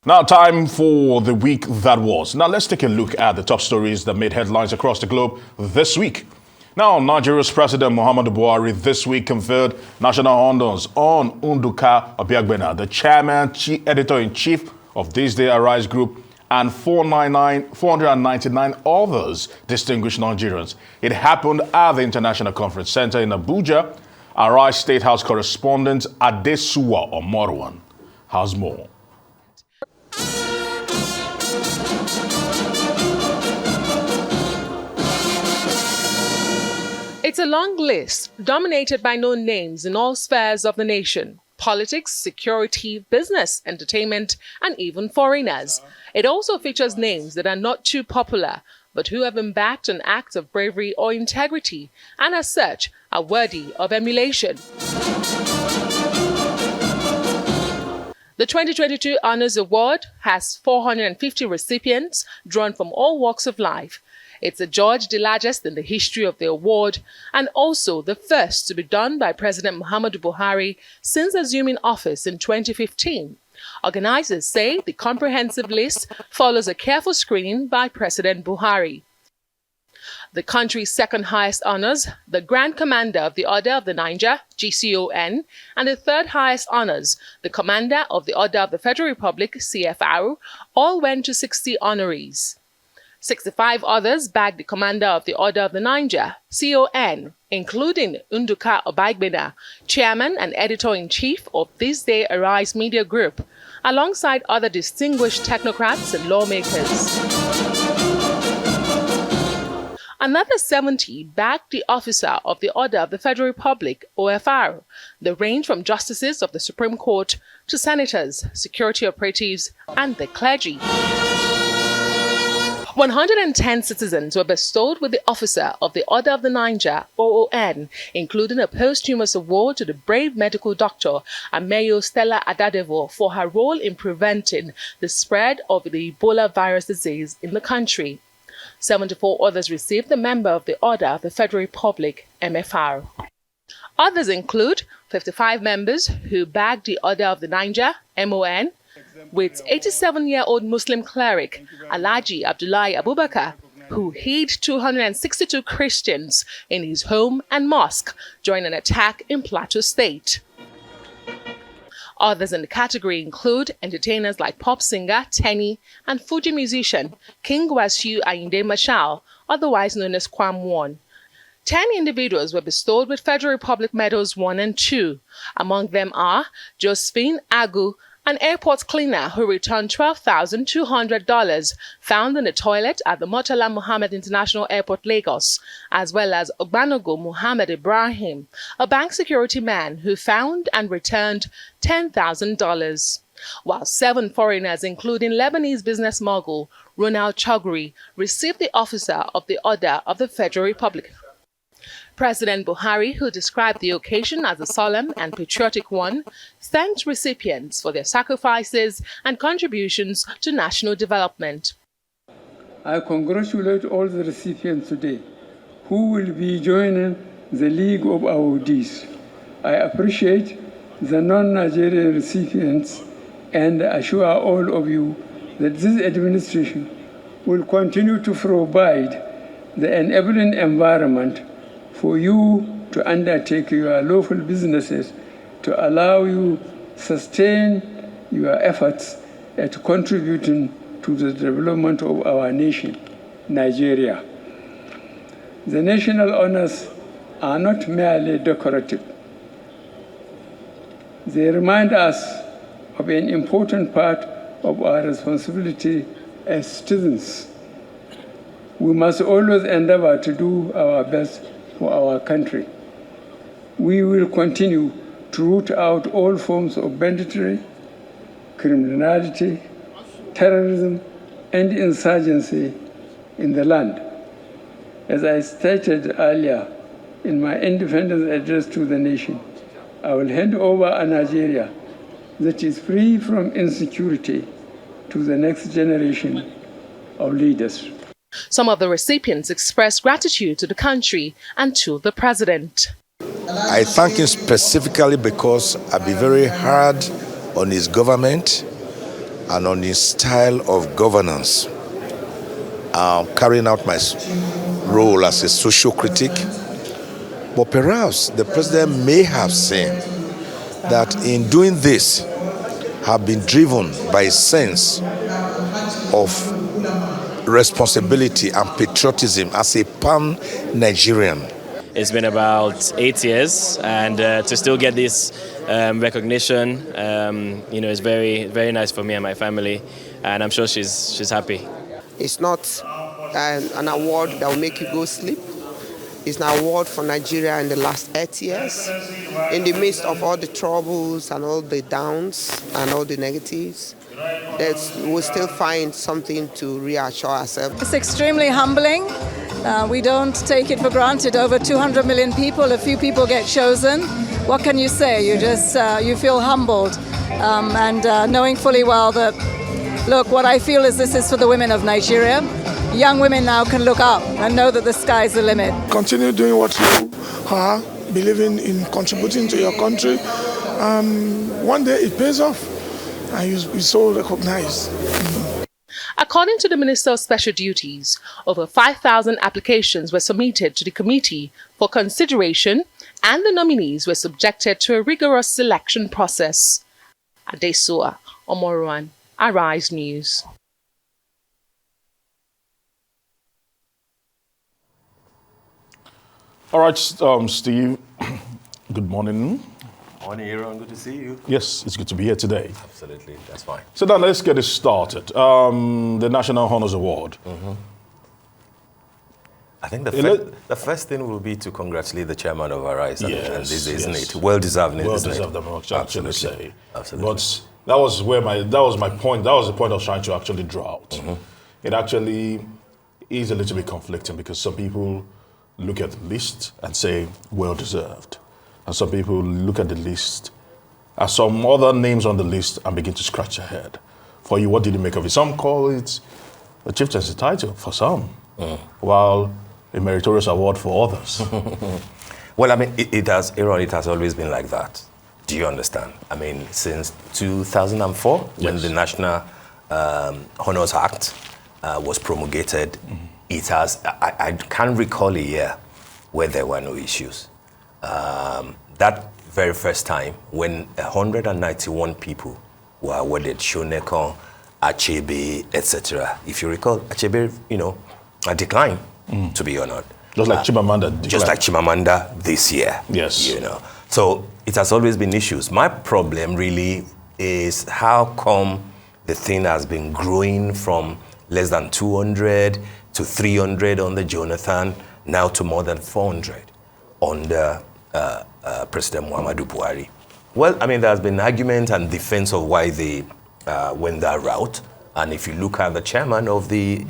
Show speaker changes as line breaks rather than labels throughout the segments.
Now, time for the week that was. Now, let's take a look at the top stories that made headlines across the globe this week. Now, Nigeria's President Muhammadu Buhari this week conferred national honors on Nnamdi Kanu, the chairman, editor-in-chief of This Day Arise Group, and 499 others distinguished Nigerians. It happened at the International Conference Center in Abuja. Arise State House correspondent ASUU Suspends has more.
It's a long list, dominated by known names in all spheres of the nation: politics, security, business, entertainment, and even foreigners. It also features names that are not too popular, but who have embarked on acts of bravery or integrity, and as such, are worthy of emulation. The 2022 Honors Award has 450 recipients drawn from all walks of life. It's adjudged the largest in the history of the award and also the first to be done by President Muhammadu Buhari since assuming office in 2015. Organizers say the comprehensive list follows a careful screening by President Buhari. The country's second highest honors, the Grand Commander of the Order of the Niger, GCON, and the third highest honors, the Commander of the Order of the Federal Republic, CFR, all went to 60 honorees. 65 others bagged the Commander of the Order of the Niger, CON, including Nnamdi Kanu, Chairman and Editor-in-Chief of This Day Arise Media Group, alongside other distinguished technocrats and lawmakers. Another 70 bagged the Officer of the Order of the Federal Republic, OFR. They range from justices of the Supreme Court to senators, security operatives, and the clergy. 110 citizens were bestowed with the Officer of the Order of the Niger, OON, including a posthumous award to the brave medical doctor Ameyo Stella Adadevo for her role in preventing the spread of the Ebola virus disease in the country. 74 others received the Member of the Order of the Federal Republic, MFR. Others include 55 members who bagged the Order of the Niger, MON, with 87-year-old Muslim cleric Alhaji Abdullahi Abubakar, who hid 262 Christians in his home and mosque during an attack in Plateau State. Others in the category include entertainers like pop singer Tenny and Fuji musician King Wasiu Ayinde Marshal, otherwise known as Kwam One. 10 individuals were bestowed with Federal Republic Medals 1 and 2. Among them are Josephine Agu, an airport cleaner who returned $12,200 found in the toilet at the Murtala Muhammed International Airport, Lagos, as well as Ogbanogo Muhammad Ibrahim, a bank security man who found and returned $10,000. While 7 foreigners, including Lebanese business mogul Ronald Chogri, received the Officer of the Order of the Federal Republic. President Buhari, who described the occasion as a solemn and patriotic one, thanked recipients for their sacrifices and contributions to national development.
I congratulate all the recipients today who will be joining the League of Awardees. I appreciate the non-Nigerian recipients and assure all of you that this administration will continue to provide the enabling environment for you to undertake your lawful businesses to allow you sustain your efforts at contributing to the development of our nation, Nigeria. The national honors are not merely decorative. They remind us of an important part of our responsibility as citizens. We must always endeavor to do our best for our country. We will continue to root out all forms of banditry, criminality, terrorism, and insurgency in the land. As I stated earlier in my independence address to the nation, I will hand over a Nigeria that is free from insecurity to the next generation of leaders.
Some of the recipients expressed gratitude to the country and to the president.
I thank him specifically because I've been very hard on his government and on his style of governance, carrying out my role as a social critic. But perhaps the president may have seen that in doing this, have been driven by a sense of responsibility and patriotism as a pan-Nigerian.
It's been about 8 years, and to still get this recognition, is very, very nice for me and my family, and I'm sure she's happy.
It's not an award that will make you go sleep. It's an award for Nigeria in the last 8 years. In the midst of all the troubles and all the downs and all the negatives, we'll still find something to reassure ourselves.
It's extremely humbling. We don't take it for granted. Over 200 million people, a few people get chosen. What can you say? You feel humbled, and knowing fully well that, look, what I feel is this is for the women of Nigeria. Young women now can look up and know that the sky's the limit.
Continue doing what you are, believing in contributing to your country. One day it pays off and you'll be so recognized.
According to the Minister of Special Duties, over 5,000 applications were submitted to the committee for consideration, and the nominees were subjected to a rigorous selection process. ASUU Suspends, Arise News.
All right, Steve, good morning.
Morning, Aaron. Good to see you.
Yes, it's good to be here today.
Absolutely, that's fine.
So now let's get it started. The National Honors Award.
Mm-hmm. I think the first thing will be to congratulate the chairman of Arise.
Yes,
and this, isn't
yes.
it? Well-deserved, isn't it?
Well-deserved, I must actually say.
Absolutely.
But that was my point. That was the point I was trying to actually draw out.
Mm-hmm.
It actually is a little bit conflicting because some people look at the list and say, well-deserved. And some people look at the list, and some other names on the list, and begin to scratch their head. For you, what did you make of it? Some call it a chieftaincy title for some, while a meritorious award for others.
Well, I mean, it has always been like that. Do you understand? I mean, since 2004, when the National Honors Act was promulgated, it has, I can't recall a year where there were no issues. That very first time, when 191 people were awarded Shonekon, Achebe, etc. If you recall, Achebe, declined to be honored.
Just like Chimamanda declined.
Just like Chimamanda this year.
Yes.
So it has always been issues. My problem really is how come the thing has been growing from less than 200 to 300 under Jonathan, now to more than 400 under President Muhammadu Buhari. Well, I mean, there's been argument and defense of why they went that route. And if you look at the chairman of the,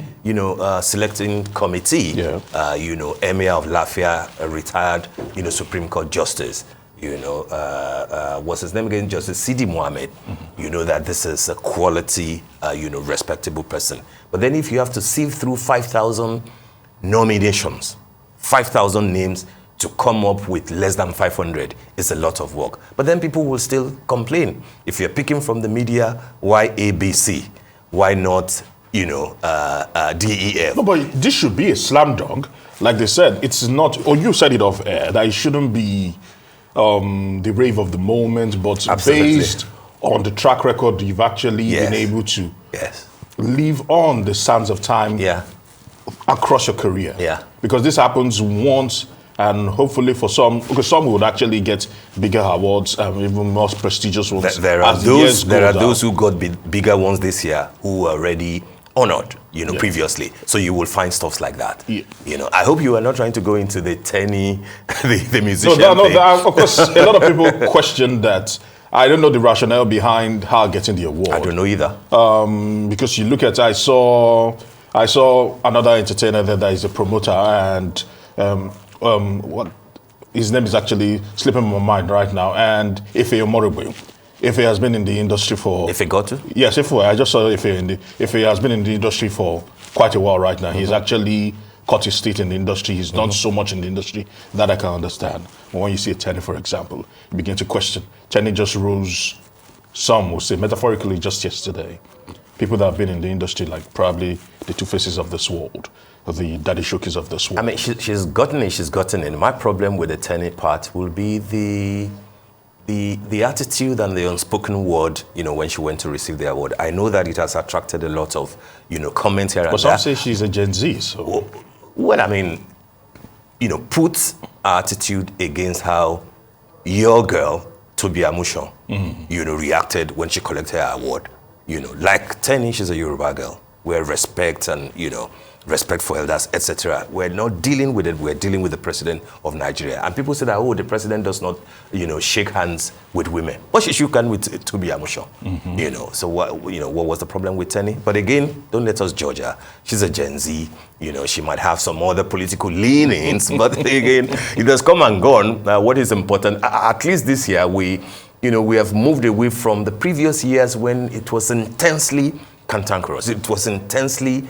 selecting committee, Emir of Lafia, a retired, Supreme Court Justice, what's his name again? Justice Sidi Mohammed. You know that this is a quality, respectable person. But then if you have to sieve through 5,000 nominations, 5,000 names to come up with less than 500, it's a lot of work. But then people will still complain. If you're picking from the media, why ABC? Why not, DEF?
No, but this should be a slam dunk. Like they said, it's not, or you said it off air, that it shouldn't be the rave of the moment, but based on the track record you've actually been able to live on the sands of time across your career.
Yeah.
Because this happens once, and hopefully for some, because some would actually get bigger awards, even more prestigious ones.
There are those who got bigger ones this year who were already honored, previously. So you will find stuff like that. Yeah. I hope you are not trying to go into the tenny, the musician thing.
Of course, a lot of people question that. I don't know the rationale behind her getting the award.
I don't know either.
Because you look at, I saw another entertainer there that is a promoter, and what his name is actually slipping my mind right now, and Ife Omorogbe. Ife has been in the industry for...
Ife got to?
Yes, Ife. I just saw Ife. Ife has been in the industry for quite a while right now. He's actually cut his teeth in the industry. He's done so much in the industry that I can understand. But when you see a Tenny, for example, you begin to question. Tenny just rose some will say, metaphorically, just yesterday, people that have been in the industry, like probably the Two Faces of this world, or the Daddy Shokis of this world.
I mean, she's gotten it. My problem with the Tenny part will be the attitude and the unspoken word, when she went to receive the award. I know that it has attracted a lot of, comments here and there.
But some say she's a Gen Z, so...
Well, I mean, put our attitude against how your girl, Tobi Amushon, reacted when she collected her award. Like Tenny, she's a Yoruba girl, where respect and, respect for elders, etc. We're not dealing with it, we're dealing with the president of Nigeria. And people say that, the president does not, shake hands with women. But she shook hands with Tobi Amushon, So what was the problem with Tenny? But again, don't let us judge her. She's a Gen Z, she might have some other political leanings, but again, it has come and gone. What is important, at least this year, we have moved away from the previous years when it was intensely cantankerous. It was intensely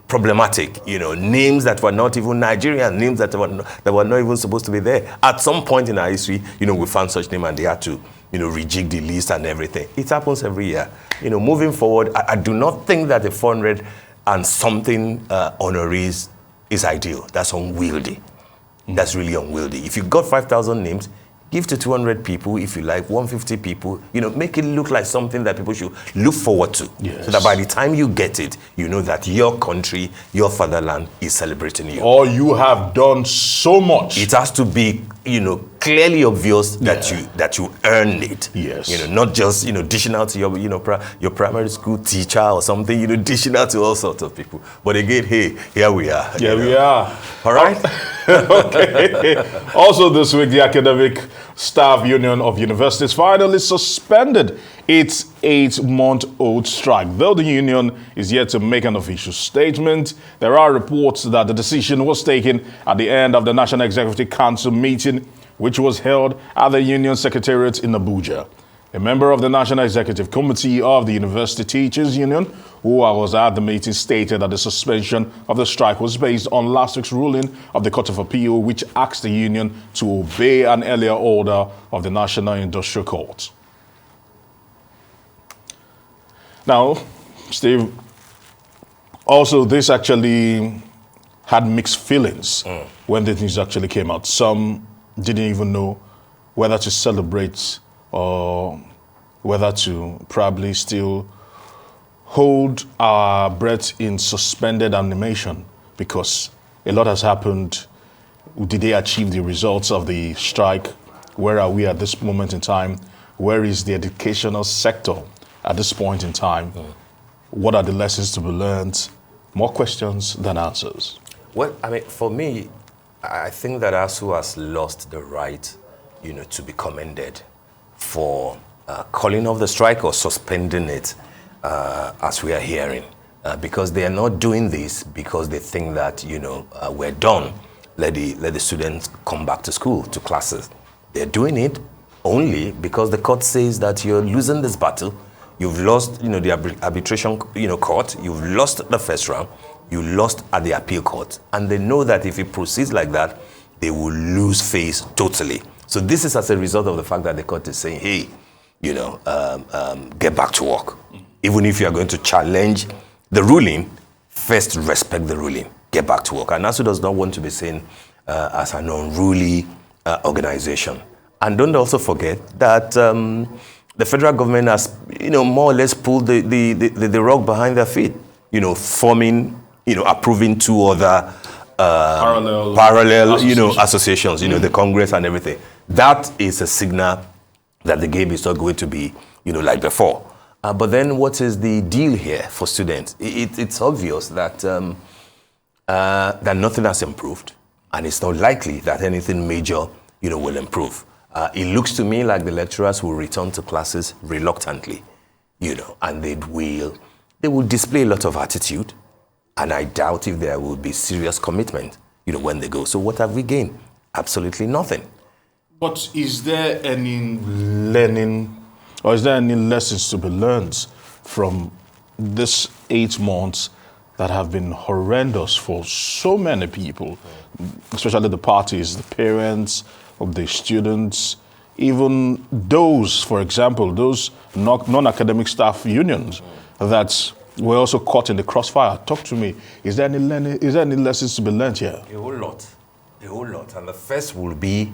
problematic. Names that were not even Nigerian, names that were not even supposed to be there. At some point in our history, we found such name and they had to, rejig the list and everything. It happens every year. Moving forward, I do not think that the 400 and something honorees is ideal. That's unwieldy. That's really unwieldy. If you got 5,000 names, give to 200 people, if you like, 150 people, make it look like something that people should look forward to.
Yes.
So that by the time you get it, you know that your country, your fatherland is celebrating you.
Or you have done so much.
It has to be, clearly obvious that you earned it.
Yes.
Not just, dishing out to your primary school teacher or something, dishing out to all sorts of people. But again, hey, here we are.
Here we are.
All right?
Okay. Also this week, the Academic Staff Union of Universities finally suspended its 8-month-old strike. Though the union is yet to make an official statement, there are reports that the decision was taken at the end of the National Executive Council meeting, which was held at the union secretariat in Abuja. A member of the National Executive Committee of the University Teachers Union, who was at the meeting, stated that the suspension of the strike was based on last week's ruling of the Court of Appeal, which asked the union to obey an earlier order of the National Industrial Court. Now, Steve, also this actually had mixed feelings when the news actually came out. Some didn't even know whether to celebrate or whether to probably still hold our breath in suspended animation, because a lot has happened. Did they achieve the results of the strike? Where are we at this moment in time? Where is the educational sector at this point in time? What are the lessons to be learned? More questions than answers.
Well, I mean, for me, I think that ASUU has lost the right, to be commended for calling off the strike or suspending it, as we are hearing, because they are not doing this because they think that we're done. Let the students come back to school, to classes. They're doing it only because the court says that you're losing this battle. You've lost, the arbitration, court. You've lost the first round. You lost at the appeal court, and they know that if it proceeds like that, they will lose face totally. So this is as a result of the fact that the court is saying, hey, get back to work. Even if you are going to challenge the ruling, first respect the ruling. Get back to work. And ASUU does not want to be seen as an unruly organization. And don't also forget that the federal government has, more or less pulled the rug behind their feet, forming, approving two other parallel, associations, the Congress and everything. That is a signal that the game is not going to be, like before. But then what is the deal here for students? It's obvious that that nothing has improved, and it's not likely that anything major, will improve. It looks to me like the lecturers will return to classes reluctantly, and they will display a lot of attitude, and I doubt if there will be serious commitment, when they go. So what have we gained? Absolutely nothing.
But is there any learning, or is there any lessons to be learned from this 8 months that have been horrendous for so many people, especially the parties, the parents of the students? even those, for example, those non-academic staff unions that were also caught in the crossfire. Talk to me. Is there any lessons to be learned here?
A whole lot. A whole lot. And the first will be,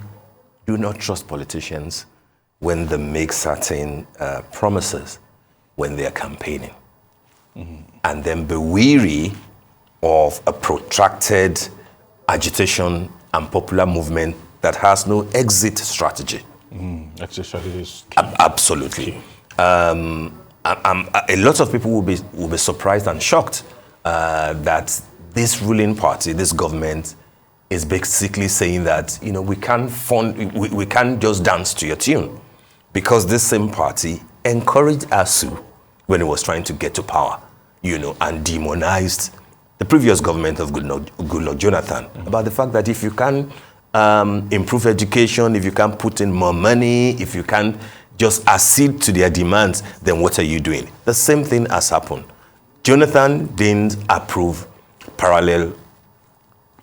do not trust politicians when they make certain promises when they are campaigning. And then be weary of a protracted agitation and popular movement that has no exit strategy.
Exit strategy is key.
Absolutely. A lot of people will be surprised and shocked that this ruling party, this government, is basically saying that we can't just dance to your tune, because this same party encouraged ASUU when it was trying to get to power, and demonized the previous government of Goodluck Jonathan about the fact that if you can improve education, if you can put in more money, if you can just accede to their demands, then what are you doing? The same thing has happened. Jonathan didn't approve parallel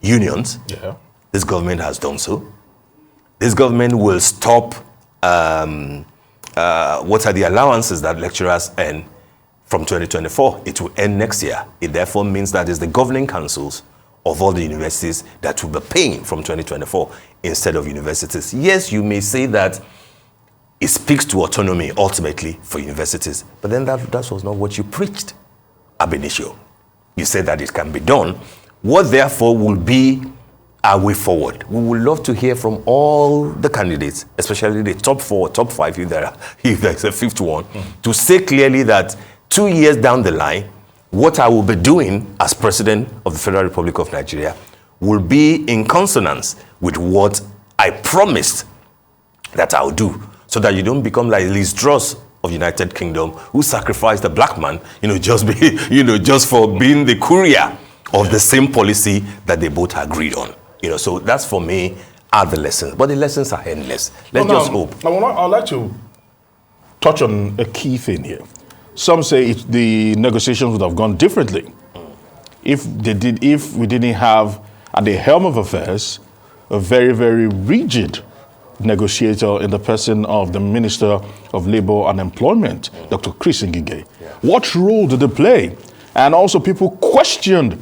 unions. Yeah. This government has done so. This government will stop what are the allowances that lecturers earn from 2024. It will end next year. It therefore means that it's the governing councils of all the universities that will be paying from 2024 instead of universities. Yes, you may say that it speaks to autonomy ultimately for universities, but then that was not what you preached ab initio. You said that it can be done. What therefore will be our way forward? We would love to hear from all the candidates, especially the top 4, top 5, if there's a fifth one, to say clearly that 2 years down the line, what I will be doing as President of the Federal Republic of Nigeria will be in consonance with what I promised that I'll do, so that you don't become like Liz Truss of United Kingdom, who sacrificed a black man, just for being the courier of the same policy that they both agreed on. So that's for me are the lessons, but the lessons are endless. Let's just hope.
Now, I'd like to touch on a key thing here. Some say the negotiations would have gone differently if we didn't have at the helm of affairs a very, very rigid negotiator in the person of the Minister of Labour and Employment, Dr. Chris Ngige. Yeah. What role did they play? And also people questioned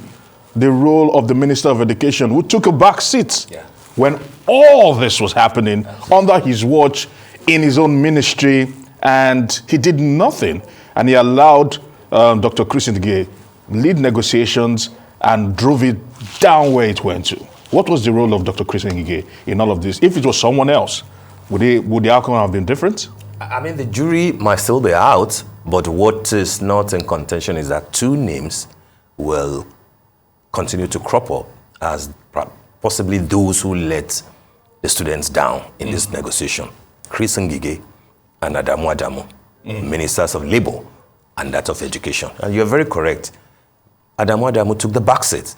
the role of the Minister of Education, who took a back seat when all this was happening under his watch in his own ministry, and he did nothing. And he allowed Dr. Chris Ngige lead negotiations and drove it down where it went to. What was the role of Dr. Chris Ngige in all of this? If it was someone else, would the outcome have been different?
I mean, the jury might still be out, but what is not in contention is that 2 names will continue to crop up as possibly those who let the students down in this negotiation. Chris Ngige and Adamu, ministers of Labour and that of Education. And you're very correct. Adamu took the back seat.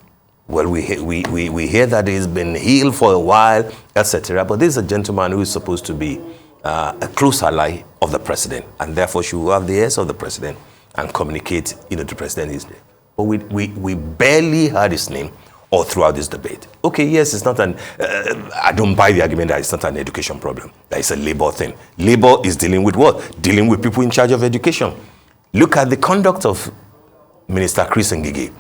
Well, we hear that he's been ill for a while, etc. But this is a gentleman who is supposed to be a close ally of the president, and therefore should have the ears of the president and communicate, to the president his name. But we barely heard his name all throughout this debate. Okay, yes, it's not I don't buy the argument that it's not an education problem. That it's a labor thing. Labor is dealing with what? Dealing with people in charge of education. Look at the conduct of Minister Chris Ngige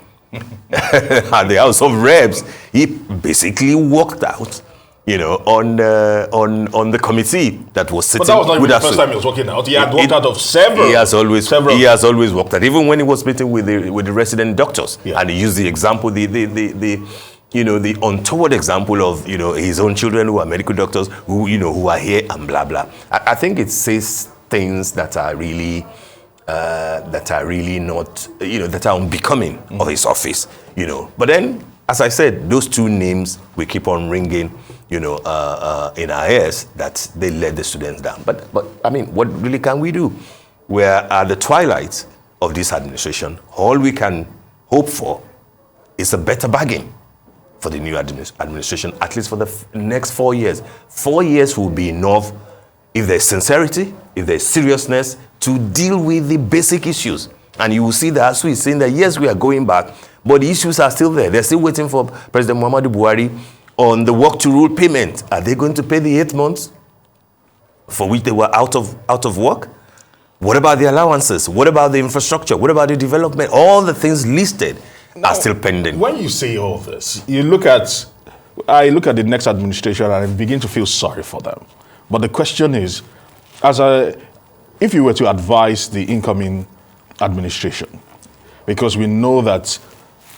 at the House of Reps. He basically walked out, on the committee that was sitting.
But that was not even the first time he was walking out. He had walked out of several.
He has always walked out, even when he was meeting with the resident doctors. Yeah. And he used the example, the untoward example of his own children who are medical doctors who are here and blah blah. I think it says things that are really not that are unbecoming of his office. But then, as I said, those 2 names will keep on ringing. In our ears that they let the students down. But I mean, what really can we do? We're at the twilight of this administration. All we can hope for is a better bargain for the new administration, at least for the next 4 years. 4 years will be enough if there's sincerity, if there's seriousness, to deal with the basic issues. And you will see that ASUU is saying that, yes, we are going back, but the issues are still there. They're still waiting for President Muhammadu Buhari on the work to rule payment. Are they going to pay the 8 months? for which they were out of work? What about the allowances? What about the infrastructure? What about the development? All the things listed are still pending.
When you say all this, I look at the next administration and I begin to feel sorry for them. But the question is, if you were to advise the incoming administration, because we know that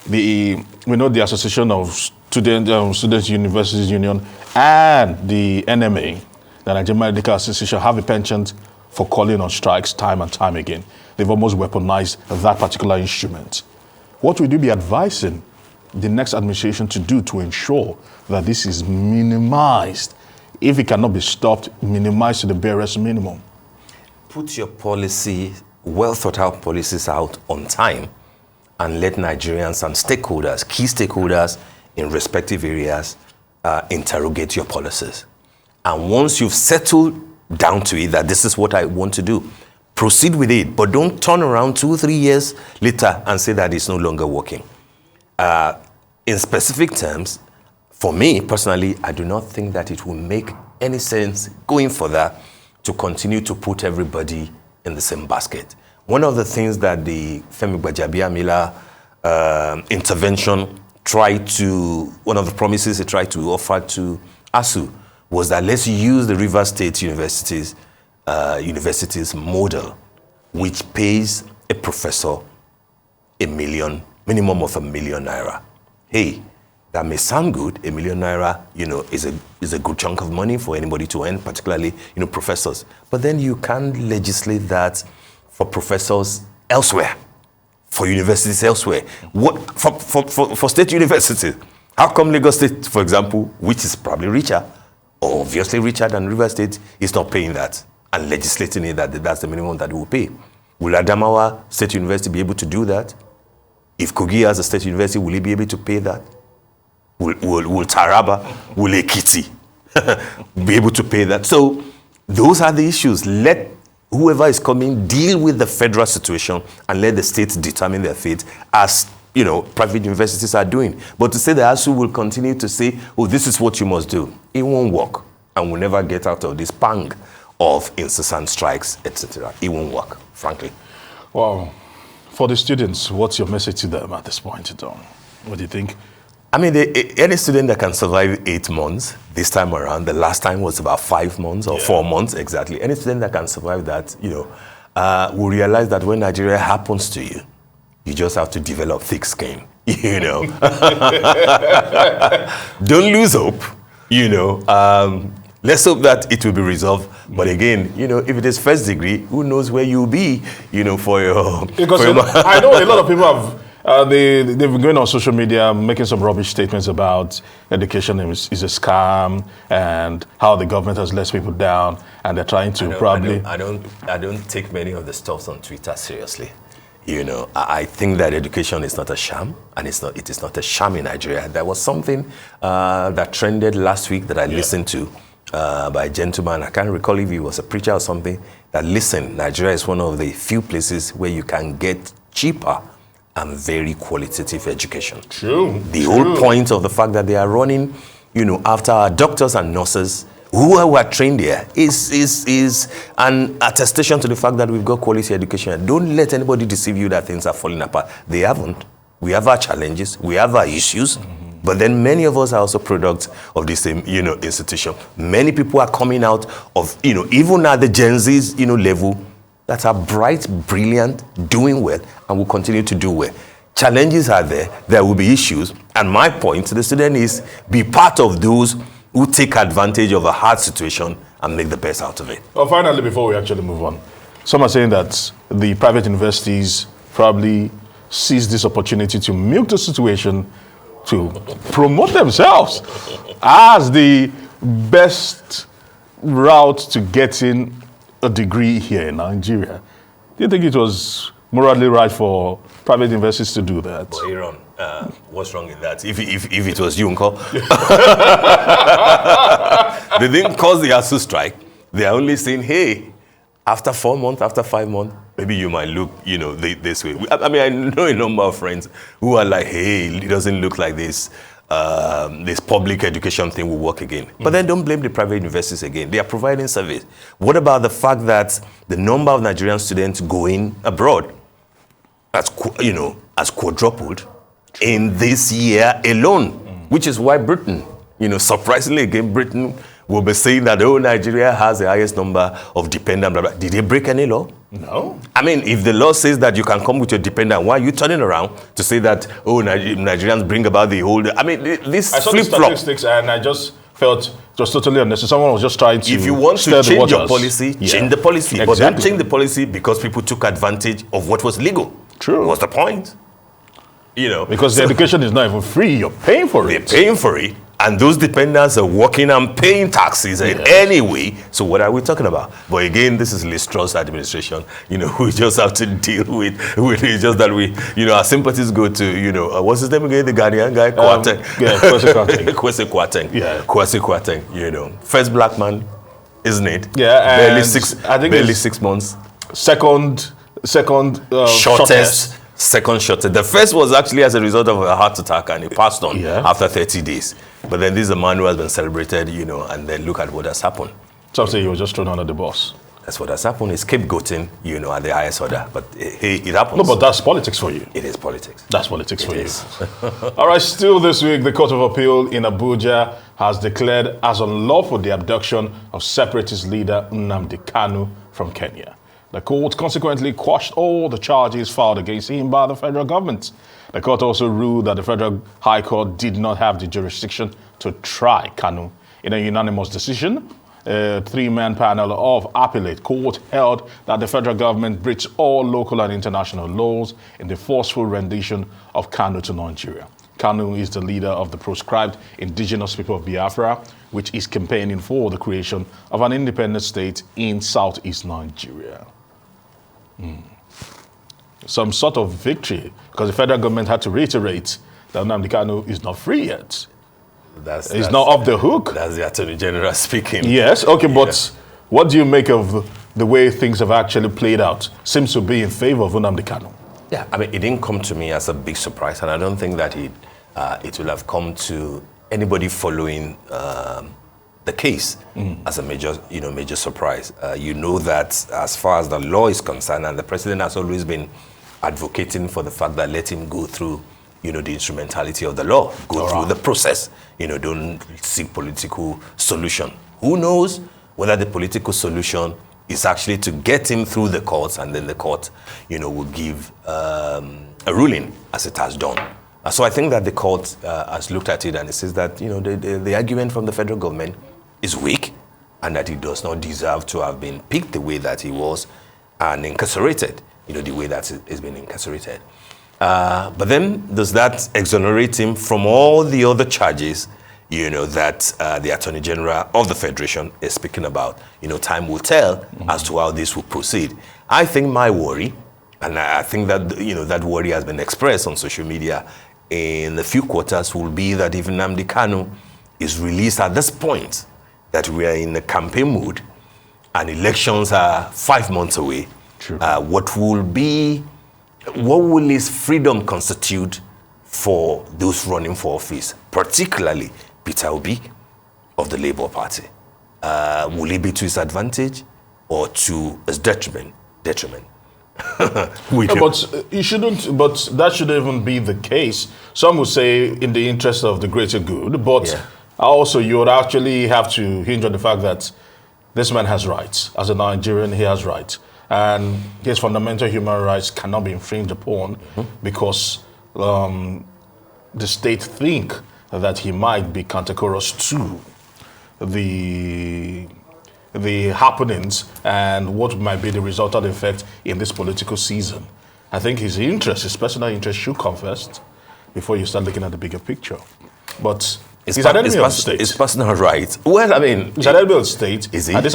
the Association of Students Universities Union and the NMA, the Nigerian Medical Association, have a penchant for calling on strikes time and time again. They've almost weaponized that particular instrument. What would you be advising the next administration to do to ensure that this is minimized? If it cannot be stopped, minimized to the barest minimum.
Put your policy, well thought out policies out on time, and let Nigerians and stakeholders, key stakeholders in respective areas, interrogate your policies. And once you've settled down to it that this is what I want to do, proceed with it, but don't turn around 2-3 years later and say that it's no longer working. In specific terms, for me personally, I do not think that it will make any sense going further to continue to put everybody in the same basket. One of the things that the Femi Gbajabiamila intervention one of the promises it tried to offer to ASUU was that let's use the River State University's model, which pays a professor minimum of ₦1 million. Hey, that may sound good. ₦1 million, is a good chunk of money for anybody to earn, particularly, professors. But then you can't legislate that for professors elsewhere, for universities elsewhere. What for state universities? How come Lagos State, for example, which is probably richer, or obviously richer than River State, is not paying that and legislating it that's the minimum that it will pay? Will Adamawa State University be able to do that? If Kogi has a state university, will he be able to pay that? Will Taraba, will Ekiti be able to pay that? So those are the issues. Let whoever is coming deal with the federal situation and let the states determine their fate, as private universities are doing. But to say the ASUU will continue to say, oh, this is what you must do, it won't work. And we'll never get out of this pang of incessant strikes, etc. It won't work, frankly.
Wow. For the students, what's your message to them at this point in time? What do you think?
I mean, any student that can survive 8 months this time around, the last time was about 5 months or 4 months exactly. Any student that can survive that, will realize that when Nigeria happens to you, you just have to develop thick skin, Don't lose hope, Let's hope that it will be resolved. But again, if it is first degree, who knows where you'll be, for your...
Because I know a lot of people have... they've been going on social media making some rubbish statements about education is a scam and how the government has let people down, and they're trying to
I don't take many of the stuff on Twitter seriously. I think that education is not a sham, and it is not a sham in Nigeria. There was something that trended last week that I listened to by a gentleman. I can't recall if he was a preacher or something. That listen, Nigeria is one of the few places where you can get cheaper and very qualitative education.
True.
The whole point of the fact that they are running, after our doctors and nurses who are trained there is an attestation to the fact that we've got quality education. Don't let anybody deceive you that things are falling apart. They haven't. We have our challenges. We have our issues. But then many of us are also products of the same, institution. Many people are coming out of, even at the Gen Z's, level, that are bright, brilliant, doing well, and will continue to do well. Challenges are there. There will be issues. And my point to the student is be part of those who take advantage of a hard situation and make the best out of it.
Well, finally, before we actually move on, some are saying that the private universities probably seize this opportunity to milk the situation to promote themselves as the best route to getting a degree here in Nigeria. Do you think it was morally right for private universities to do that?
Well, Aaron, what's wrong with that? If it was you, Uncle. They didn't cause the ASUU strike. They are only saying, hey, after 4 months, after 5 months, maybe you might look, this way. I know a number of friends who are like, hey, it doesn't look like this. this public education thing will work again. But then don't blame the private universities again. They are providing service. What about the fact that the number of Nigerian students going abroad has quadrupled in this year alone, which is why Britain, surprisingly again, Britain will be saying that, oh, Nigeria has the highest number of dependent, blah, blah. Did they break any law?
No.
I mean, if the law says that you can come with your dependent, why are you turning around to say that, oh, Nigerians bring about the whole... I mean, this
I saw the statistics and I just felt it was totally unnecessary. Someone was just trying to...
If you want to change your policy, change the policy.
Exactly.
But don't change the policy because people took advantage of what was legal.
True.
What's the point?
Because the education is not even free. You're paying for it.
They're paying for it. And those dependents are working and paying taxes anyway. So what are we talking about? But again, this is Liz Truss administration. We just have to deal with it. Just that we, our sympathies go to, what's his name again? The Ghanaian guy? Kwarteng.
Kwesi Kwarteng.
Kwesi Kwarteng.
Yeah.
Kwesi Kwarteng, First black man, isn't it?
Yeah.
Barely 6 months.
Second shortest.
Second shortest. The first was actually as a result of a heart attack and he passed on after 30 days. But then this is a man who has been celebrated, and then look at what has happened.
Some say he was just thrown under the bus.
That's what has happened. It's scapegoating, at the highest order. But hey, it happens.
No, but that's politics for you.
It is politics.
That's politics for you. All right, still this week, the Court of Appeal in Abuja has declared as unlawful the abduction of separatist leader Nnamdi Kanu from Kenya. The court consequently quashed all the charges filed against him by the federal government. The court also ruled that the Federal High Court did not have the jurisdiction to try Kanu. In a unanimous decision, a three-man panel of appellate court held that the federal government breached all local and international laws in the forceful rendition of Kanu to Nigeria. Kanu is the leader of the proscribed indigenous people of Biafra, which is campaigning for the creation of an independent state in southeast Nigeria. Some sort of victory, because the federal government had to reiterate that Nnamdi Kanu is not free yet. He's not off the hook.
That's the Attorney General speaking.
Yes, okay, but what do you make of the way things have actually played out? Seems to be in favor of Nnamdi Kanu.
Yeah, I mean, it didn't come to me as a big surprise, and I don't think that it will have come to anybody following the case as a major surprise. That as far as the law is concerned, and the president has always been advocating for the fact that let him go through, the instrumentality of the law, go through the process, don't seek political solution. Who knows whether the political solution is actually to get him through the courts, and then the court, will give a ruling as it has done. So I think that the court has looked at it and it says that, the argument from the federal government is weak and that he does not deserve to have been picked the way that he was and incarcerated, the way that he's been incarcerated. But then does that exonerate him from all the other charges, that the Attorney General of the Federation is speaking about? Time will tell as to how this will proceed. I think my worry, and I think that, that worry has been expressed on social media in a few quarters, will be that if Nnamdi Kanu is released at this point, that we are in a campaign mood and elections are 5 months away, what will his freedom constitute for those running for office, particularly Peter Obi of the Labour Party? Will it be to his advantage or to his detriment?
But you shouldn't. But that shouldn't even be the case. Some would say in the interest of the greater good. But also, you would actually have to hinge on the fact that this man has rights. As a Nigerian, he has rights, and his fundamental human rights cannot be infringed upon because the state think that he might be cantankerous to the happenings and what might be the resultant effect in this political season. I think his personal interest should come first before you start looking at the bigger picture. But he's an enemy of the state.
His personal rights. Well, I mean,
he's an enemy of the state.
Is he?
And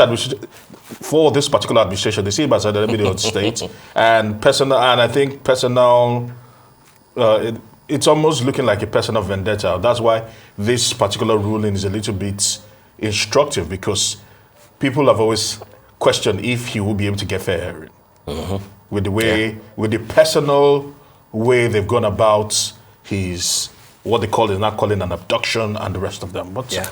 for this particular administration, they see him as an enemy of the state. And I think personal, it's almost looking like a personal vendetta. That's why this particular ruling is a little bit instructive, because people have always questioned if he will be able to get fair hearing with the personal way they've gone about his what they call is not calling an abduction and the rest of them. But
Yeah.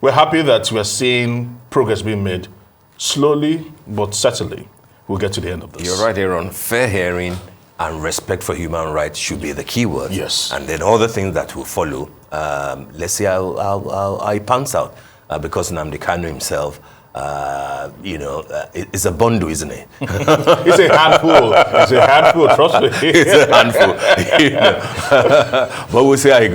we're happy that we're seeing progress being made slowly but certainly. We'll get to the end of this.
You're right, Aaron. Fair hearing and respect for human rights should be the key word.
Yes.
And then all the things that will follow, let's see how it pans out. Because Nnamdi Kanu himself, it's a bundle, isn't it?
It's a handful. It's a handful, trust me.
It's a handful. But we'll see how it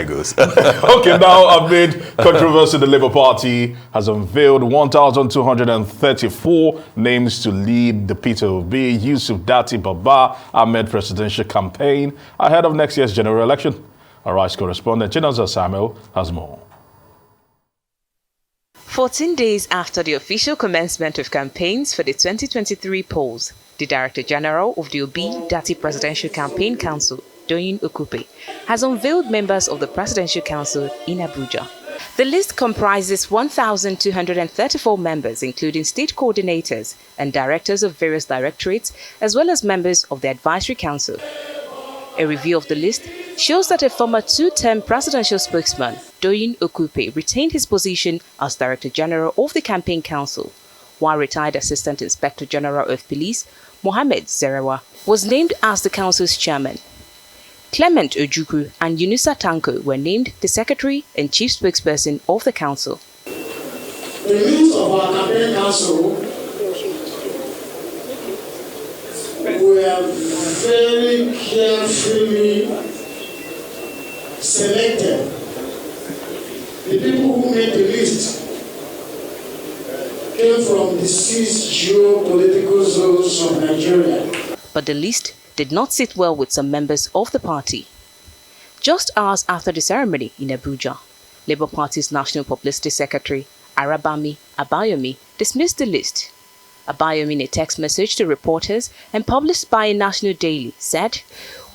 goes.
Okay, now amid controversy, the Labour Party has unveiled 1,234 names to lead the Peter Obi, Yusuf Dati Baba Ahmed presidential campaign ahead of next year's general election. Our rights correspondent, Chinaza Samuel, has more.
14 days after the official commencement of campaigns for the 2023 polls, the Director General of the Obi Dati Presidential Campaign Council, Doyin Okupe, has unveiled members of the Presidential Council in Abuja. The list comprises 1,234 members, including state coordinators and directors of various directorates, as well as members of the Advisory Council. A review of the list shows that a former two-term presidential spokesman, Doyin Okupe, retained his position as Director General of the Campaign Council, while retired Assistant Inspector General of Police, Mohammed Zerewa, was named as the Council's chairman. Clement Ojukwu and Yunusa Tanko were named the Secretary and Chief Spokesperson of the Council.
The list of our Campaign Council were very carefully selected. The people who made the list came from the 6 geopolitical zones of Nigeria.
But the list did not sit well with some members of the party. Just hours after the ceremony in Abuja, Labour Party's National Publicity Secretary, Arabami Abayomi, dismissed the list. Abayomi, in a text message to reporters and published by a national daily, said,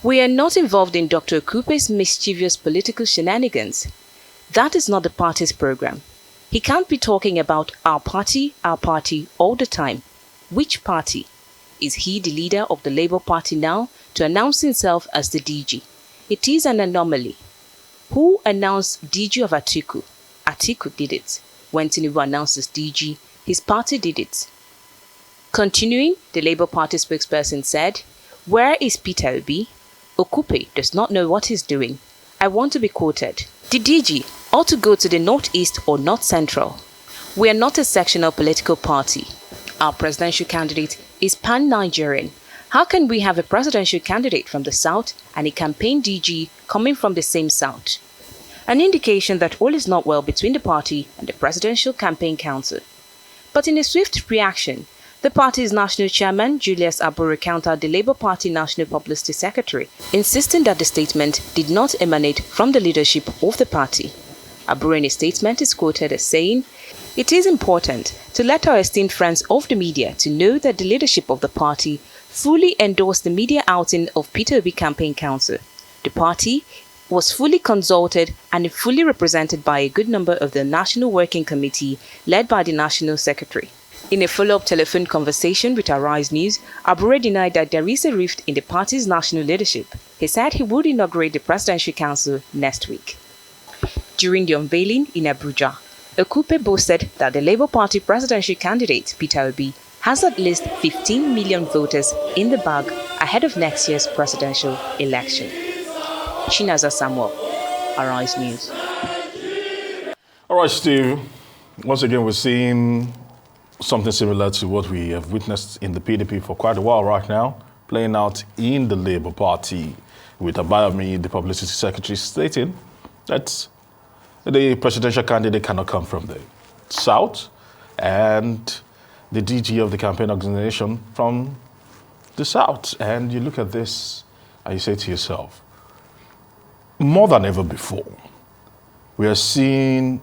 "We are not involved in Dr. Okupe's mischievous political shenanigans. That is not the party's program. He can't be talking about our party all the time. Which party? Is he the leader of the Labour Party now to announce himself as the DG? It is an anomaly. Who announced DG of Atiku? Atiku did it. When Tinubu announced as DG, his party did it." Continuing, the Labour Party spokesperson said, "Where is Peter Obi? Okupe does not know what he's doing. I want to be quoted. The DG ought to go to the northeast or north central. We are not a sectional political party. Our presidential candidate is pan-Nigerian. How can we have a presidential candidate from the south and a campaign DG coming from the same south?" An indication that all is not well between the party and the Presidential Campaign Council. But in a swift reaction, the party's national chairman, Julius Abure, countered the Labour Party National Publicity Secretary, insisting that the statement did not emanate from the leadership of the party. Abure, in a statement, is quoted as saying, "It is important to let our esteemed friends of the media to know that the leadership of the party fully endorsed the media outing of Peter Obi Campaign Council. The party was fully consulted and fully represented by a good number of the National Working Committee led by the National Secretary." In a follow-up telephone conversation with Arise News, Abure denied that there is a rift in the party's national leadership. He said he would inaugurate the Presidential Council next week. During the unveiling in Abuja, Okupe boasted that the Labour Party presidential candidate, Peter Obi, has at least 15 million voters in the bag ahead of next year's presidential election. Chinaza Samuel, Arise News.
All right, Steve. Once again, we're seeing something similar to what we have witnessed in the PDP for quite a while right now, playing out in the Labour Party, with Abayomi, the publicity secretary, stating that the presidential candidate cannot come from the south and the DG of the campaign organization from the south. And you look at this and you say to yourself, more than ever before, we are seeing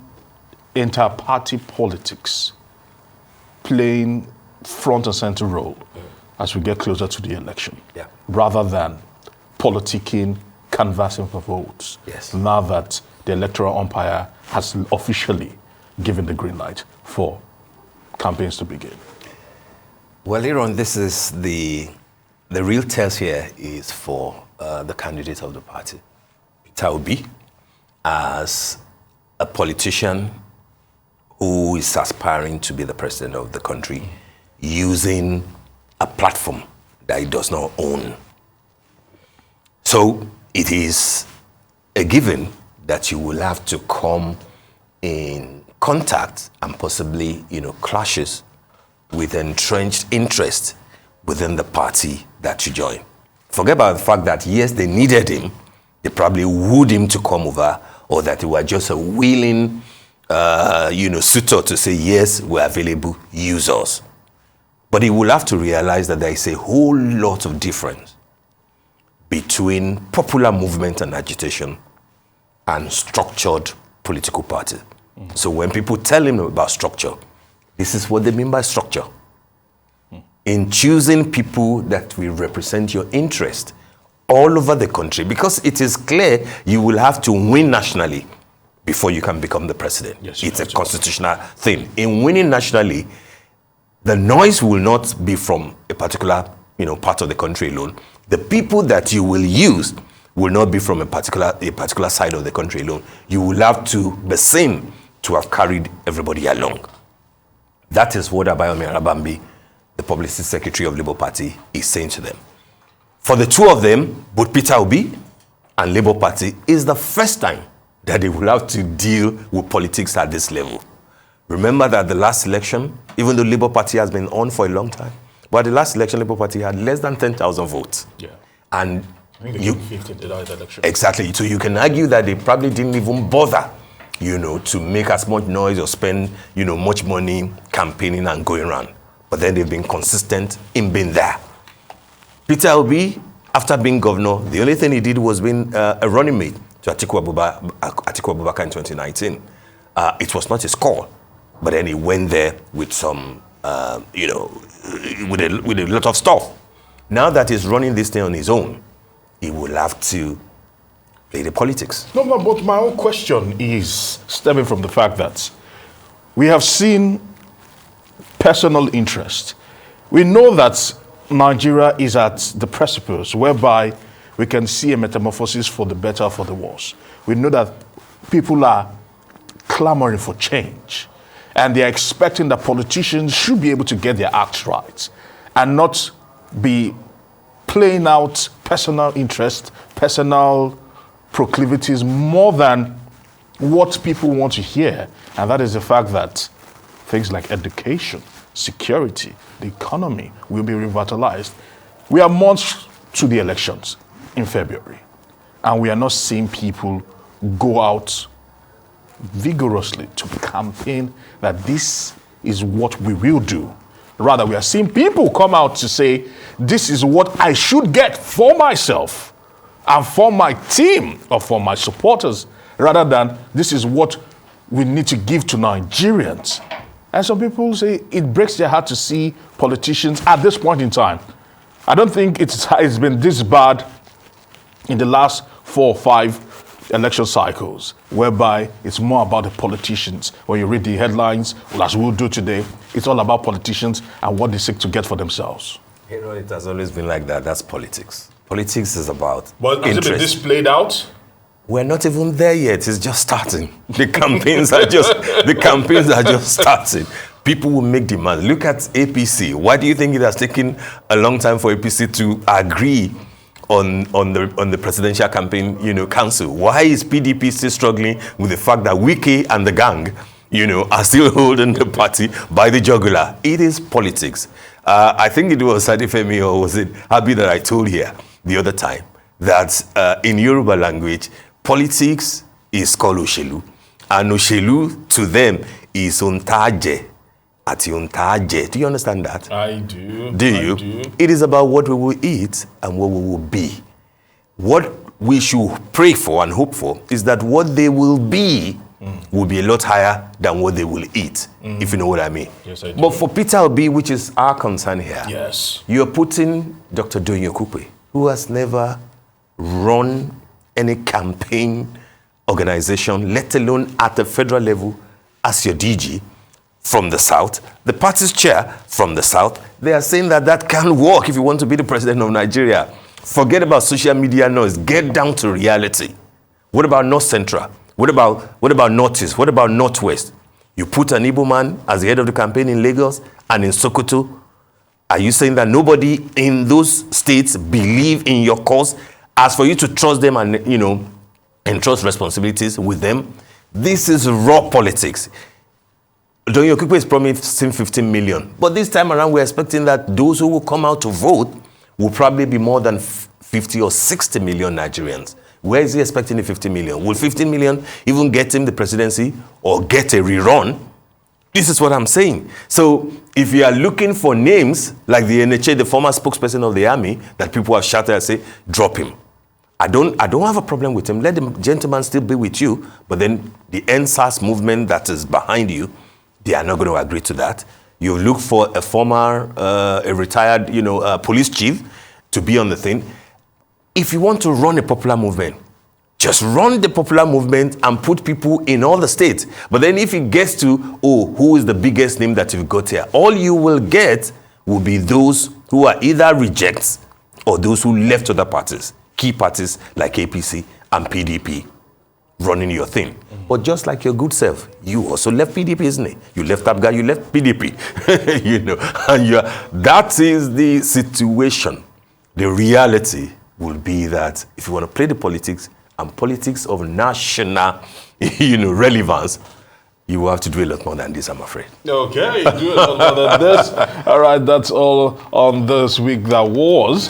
inter-party politics playing front and center role as we get closer to the election, rather than politicking, canvassing for votes.
Yes.
Now that the electoral umpire has officially given the green light for campaigns to begin.
Well, Aaron, this is the real test here is for the candidate of the party. Peter Obi as a politician who is aspiring to be the president of the country using a platform that he does not own. So it is a given that you will have to come in contact and possibly, clashes with entrenched interest within the party that you join. Forget about the fact that, yes, they needed him. They probably wooed him to come over, or that they were just a willing, suitor to say, yes, we're available, use us. But he will have to realize that there is a whole lot of difference between popular movement and agitation and structured political party. So when people tell him about structure, this is what they mean by structure. In choosing people that will represent your interest all over the country, because it is clear you will have to win nationally before you can become the president.
Yes,
it's a constitutional thing. In winning nationally, the noise will not be from a particular part of the country alone. The people that you will use will not be from a particular side of the country alone. You will have to be seen to have carried everybody along. That is what Abayomi Arabambi, the publicity secretary of Labour Party, is saying to them. For the two of them, both Peter Obi and Labour Party, is the first time that they will have to deal with politics at this level. Remember that the last election, even though Labour Party has been on for a long time, but the last election, Labour Party had less than 10,000 votes.
Yeah.
And
I think they came 15th in the last election.
Exactly. So you can argue that they probably didn't even bother, to make as much noise or spend, much money campaigning and going around. But then they've been consistent in being there. Peter Obi, after being governor, the only thing he did was being a running mate to Atiku Abubakar in 2019. It was not his call, but then he went there with some, with a lot of stuff. Now that he's running this thing on his own, he will have to play the politics.
No, but my own question is stemming from the fact that we have seen personal interest. We know that Nigeria is at the precipice whereby we can see a metamorphosis for the better, for the worse. We know that people are clamoring for change, and they are expecting that politicians should be able to get their acts right and not be playing out personal interest, personal proclivities more than what people want to hear. And that is the fact that things like education, security, the economy will be revitalized. We are months to the elections in February, and we are not seeing people go out vigorously to campaign that this is what we will do. Rather, we are seeing people come out to say, this is what I should get for myself and for my team or for my supporters, rather than this is what we need to give to Nigerians. And some people say it breaks their heart to see politicians at this point in time. I don't think it's been this bad in the last 4 or 5 election cycles, whereby it's more about the politicians. When you read the headlines, as we'll do today, it's all about politicians and what they seek to get for themselves.
It has always been like that. That's politics. Politics is about
But has
interest.
it been displayed out?
We're not even there yet. It's just starting. The campaigns are just starting. People will make demands. Look at APC. Why do you think it has taken a long time for APC to agree on the presidential campaign, council? Why is PDP still struggling with the fact that Wike and the gang, are still holding the party by the jugular? It is politics. I think it was Sadifemi, or was it Abi, that I told here the other time that in Yoruba language, politics is called Oshelu, and Oshelu to them is Ontaje. Do you understand that?
I do.
Do you?
do.
It is about what we will eat and what we will be. What we should pray for and hope for is that what they will be will be a lot higher than what they will eat, if you know what I mean.
Yes, I do.
But for Peter Obi, which is our concern here,
Yes.
you're putting Dr. Doyin Okupe, who has never run any campaign organization, let alone at the federal level, as your DG, from the South, the party's chair from the South. They are saying that can't work if you want to be the president of Nigeria. Forget about social media noise. Get down to reality. What about North Central? What about Northeast? What about Northwest? You put an Igbo man as the head of the campaign in Lagos and in Sokoto. Are you saying that nobody in those states believe in your cause? As for you to trust them and, entrust responsibilities with them, this is raw politics. Don Yokikwe is promising 15 million. But this time around, we're expecting that those who will come out to vote will probably be more than 50 or 60 million Nigerians. Where is he expecting the 50 million? Will 15 million even get him the presidency or get a rerun? This is what I'm saying. So if you are looking for names like the NHA, the former spokesperson of the army, that people have shouted and say, drop him. I don't have a problem with him. Let the gentleman still be with you. But then the NSAS movement that is behind you, they are not going to agree to that. You look for a former, a retired, police chief to be on the thing. If you want to run a popular movement, just run the popular movement and put people in all the states. But then if it gets to, who is the biggest name that you've got here? All you will get will be those who are either rejects or those who left other parties, key parties like APC and PDP, running your thing. But just like your good self, you also left PDP, isn't it? You left that guy, you left PDP. And that is the situation. The reality will be that if you want to play the politics and politics of national, relevance, you will have to do a lot more than this, I'm afraid.
Okay, do a lot more than this. All right, that's all on this week that was.